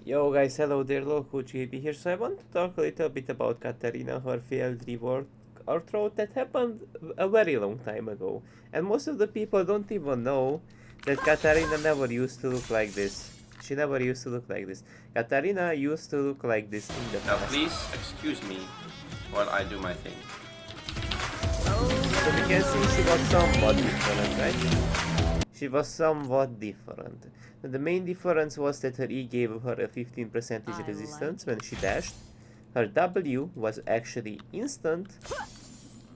Yo guys, hello there, Loco JB here. So I want to talk a little bit about Katarina, her failed rework outro that happened a very long time ago. And most of the people don't even know that Katarina never used to look like this. She never used to look like this. Katarina used to look like this in the Now past. please excuse me while I do my thing. So we can see she was somewhat different, right? She was somewhat different. And the main difference was that her E gave her a 15% resistance when she dashed. Her W was actually instant.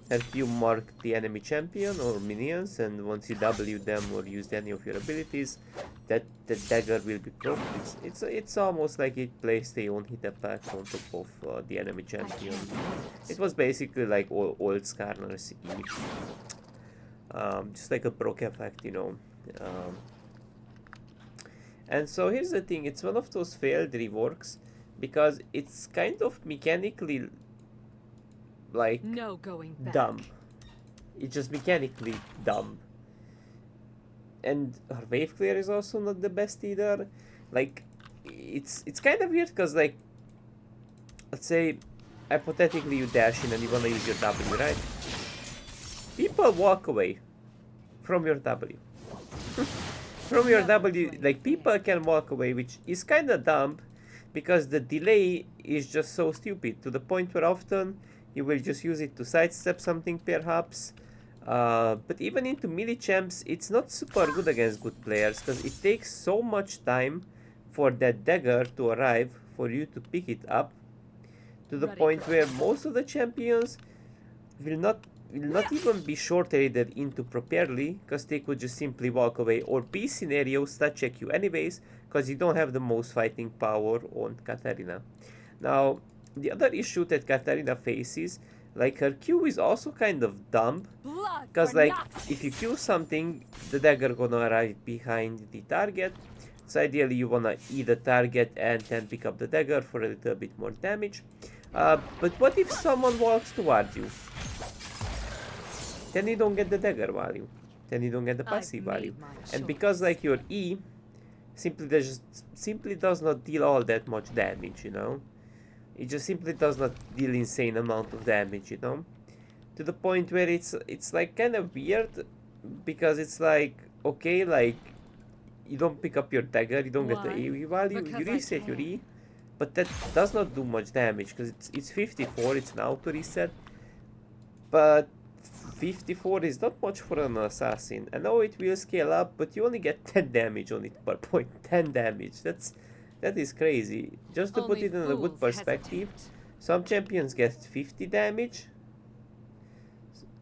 Her Q marked the enemy champion or minions, and once you W them or used any of your abilities, that the dagger will be proc. It's almost like it placed a one hit attack on top of the enemy champion. It was basically like old Skarner's E. Just like a proc effect, you know. And so here's the thing, it's one of those failed reworks because it's kind of mechanically like no going back. dumb. It's just mechanically dumb. And her wave clear is also not the best either. Like it's kind of weird because like let's say hypothetically you dash in and you wanna use your W, right? People walk away from your W. From your W, like people can walk away, which is kind of dumb because the delay is just so stupid to the point where often you will just use it to sidestep something perhaps. But even into melee champs, it's not super good against good players because it takes so much time for that dagger to arrive for you to pick it up to the point where most of the champions will not even be short-traded into properly because they could just simply walk away or B scenario stat check you anyways because you don't have the most fighting power on Katarina. Now the other issue that Katarina faces, like her Q is also kind of dumb because like if you Q something, the dagger gonna arrive behind the target, so ideally you wanna E the target and then pick up the dagger for a little bit more damage. But what if someone walks towards you? Then you don't get the dagger value. Then you don't get the passive value. And because like your E simply does not deal all that much damage, you know? It just simply does not deal insane amount of damage, you know? To the point where it's like kind of weird because it's like, okay, like you don't pick up your dagger, you don't get the E value, you reset your E, but that does not do much damage because it's 54, it's an auto reset, but 54 is not much for an assassin. I know it will scale up, but you only get 10 damage on it per point. 10 damage. That is crazy. Just to put it in a good perspective, some champions get 50 damage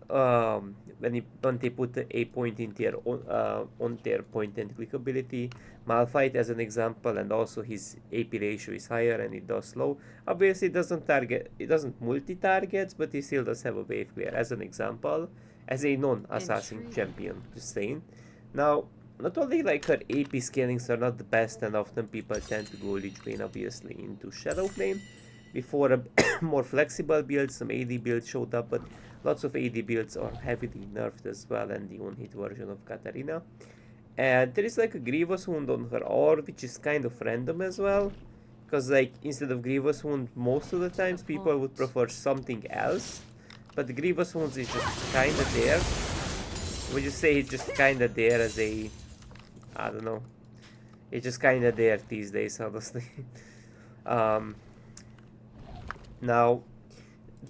when they put a point in their on their point and click ability. Malphite as an example, and also his AP ratio is higher and it does slow. Obviously it doesn't multi-targets, but he still does have a wave clear as an example, as a non-assassin champion, just saying. Now, not only like her AP scalings are not the best, and often people tend to go Lich Bane obviously into Shadow Flame before a more flexible build, some AD builds showed up, but lots of AD builds are heavily nerfed as well, and the one-hit version of Katarina. And there is like a Grievous Wound on her ore, which is kind of random as well. Because like instead of Grievous Wound, most of the times people would prefer something else. But the Grievous Wound is just kinda there. Would you say it's just kinda there as a... I don't know. It's just kinda there these days, honestly. Now,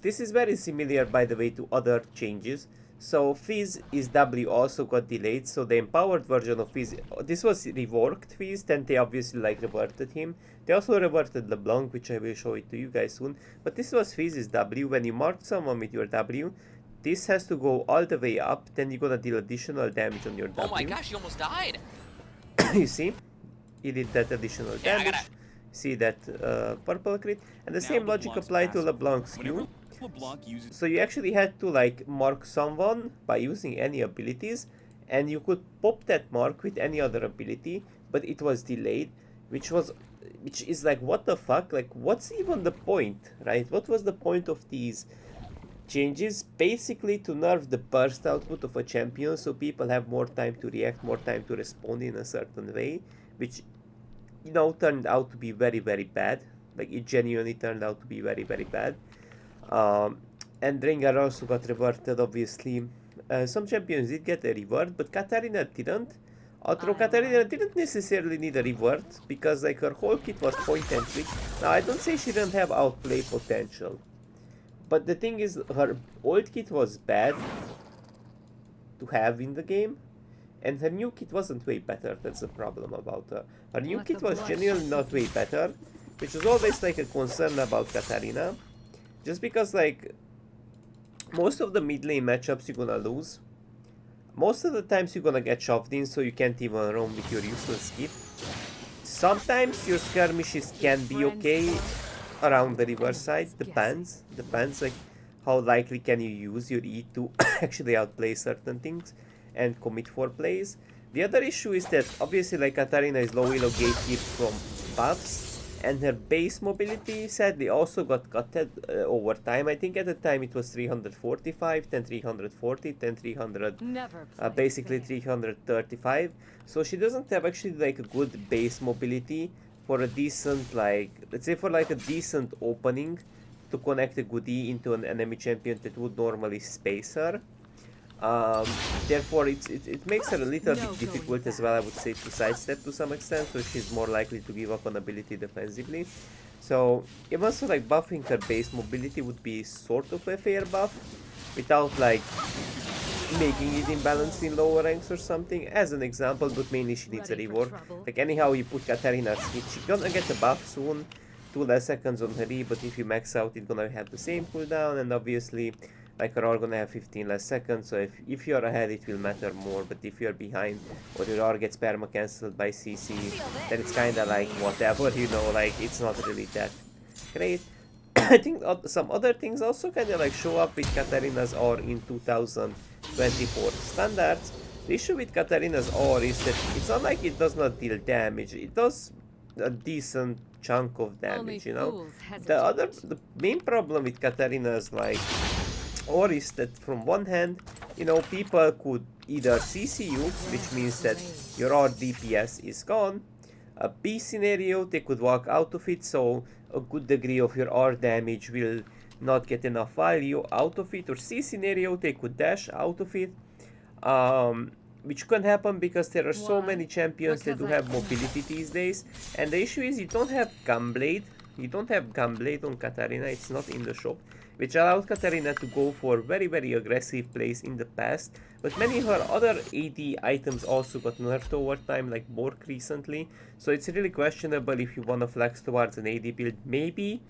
this is very similar, by the way, to other changes. So Fizz is W also got delayed, so the empowered version of Fizz, this was reworked Fizz, then they obviously like reverted him. They also reverted LeBlanc, which I will show it to you guys soon. But this was Fizz's W. When you mark someone with your W, this has to go all the way up, then you're gonna deal additional damage on your W. Oh my gosh, he almost died! You see? He did that additional damage. See that purple crit? And the same logic applied to LeBlanc's Q. So you actually had to like mark someone by using any abilities, and you could pop that mark with any other ability, but it was delayed, which is like, what the fuck? Like, what's even the point, right? What was the point of these changes? Basically to nerf the burst output of a champion so people have more time to react, more time to respond in a certain way, which you know, turned out to be very, very bad. Like, it genuinely turned out to be very, very bad. Um, and Rengar also got reverted, obviously. Some champions did get a reward, but Katarina didn't. Although Katarina didn't necessarily need a reward, because like her whole kit was point and click. Now, I don't say she didn't have outplay potential. But the thing is, her old kit was bad to have in the game, and her new kit wasn't way better. That's the problem about her. Her new kit was genuinely not way better, which was always like a concern about Katarina. Just because like most of the mid lane matchups you're gonna lose. Most of the times you're gonna get shoved in, so you can't even roam with your useless kit. Sometimes your skirmishes can be okay around the river side. Depends like how likely can you use your E to actually outplay certain things and commit for plays. The other issue is that obviously like Katarina is low elo gatekeep from buffs, and her base mobility sadly also got cutted over time. I think at the time it was 345, then 340, then 300, basically 335. So she doesn't have actually like a good base mobility for a decent, like, let's say for like a decent opening to connect a goodie into an enemy champion that would normally space her. Therefore, it makes her a little bit difficult as well, I would say, to sidestep to some extent, so she's more likely to give up on ability defensively. So, even so, like, buffing her base mobility would be sort of a fair buff, without, like, making it imbalanced in lower ranks or something, as an example, but mainly she needs a rework. Like, anyhow you put Katarina's hit, she's gonna get a buff soon, 2 less seconds on her E, but if you max out, it's gonna have the same cooldown, and obviously, like, her R gonna have 15 less seconds, so if you're ahead it will matter more, but if you're behind or your R gets perma cancelled by CC, then it's kinda like whatever, you know, like it's not really that great. I think some other things also kinda like show up with Katarina's R in 2024 standards. The issue with Katarina's R is that it's not like it does not deal damage, it does a decent chunk of damage, you know. The main problem with Katarina's like or is that from one hand, you know, people could either CC you, which means that your R DPS is gone. A B scenario, they could walk out of it, so a good degree of your R damage will not get enough value out of it. Or C scenario, they could dash out of it, which can happen because there are so many champions that do have mobility these days. And the issue is you don't have Gunblade. You don't have Gunblade on Katarina, it's not in the shop, which allowed Katarina to go for very, very aggressive plays in the past, but many of her other AD items also got nerfed over time, like Bork recently, so it's really questionable if you want to flex towards an AD build. Maybe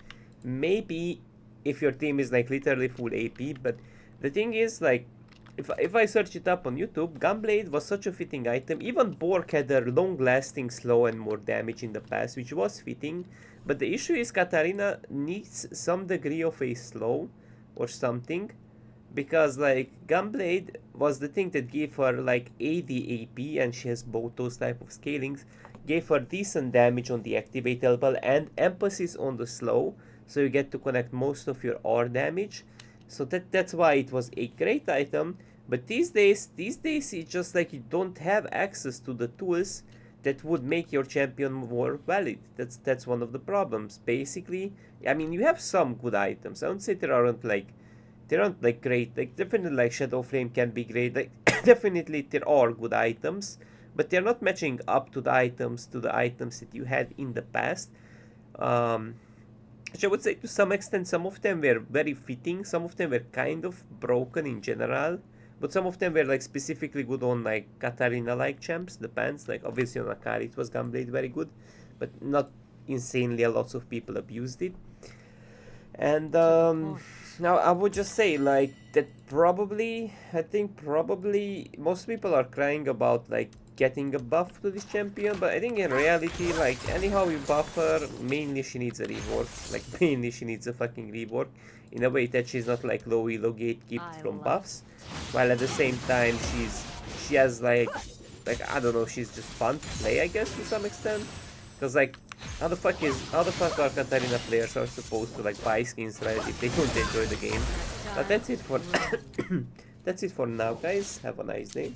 if your team is like literally full AP, but the thing is, like, if I search it up on YouTube, Gunblade was such a fitting item. Even Bork had a long-lasting slow and more damage in the past, which was fitting. But the issue is Katarina needs some degree of a slow or something. Because like Gunblade was the thing that gave her like AD AP, and she has both those type of scalings. Gave her decent damage on the activate level and emphasis on the slow. So you get to connect most of your R damage. So that's why it was a great item, but these days it's just like you don't have access to the tools that would make your champion more valid. That's one of the problems. Basically, I mean, you have some good items. I don't say there aren't like great. Like definitely like Shadow Flame can be great. Like definitely there are good items, but they're not matching up to the items that you had in the past. Which I would say to some extent, some of them were very fitting, some of them were kind of broken in general, but some of them were like specifically good on like Katarina-like champs, depends. Like obviously on Akari it was Gunblade very good, but not insanely, lots of people abused it. And now I would just say like that I think probably most people are crying about like getting a buff to this champion, but I think in reality, like, anyhow you buff her, mainly she needs a rework. Like, mainly she needs a fucking rework in a way that she's not like low elo gatekept from buffs, while at the same time she has like I don't know, she's just fun to play, I guess, to some extent. Because like how the fuck are Katarina players are supposed to like buy skins, right, if they don't enjoy the game? But that's it for that's it for now, guys. Have a nice day.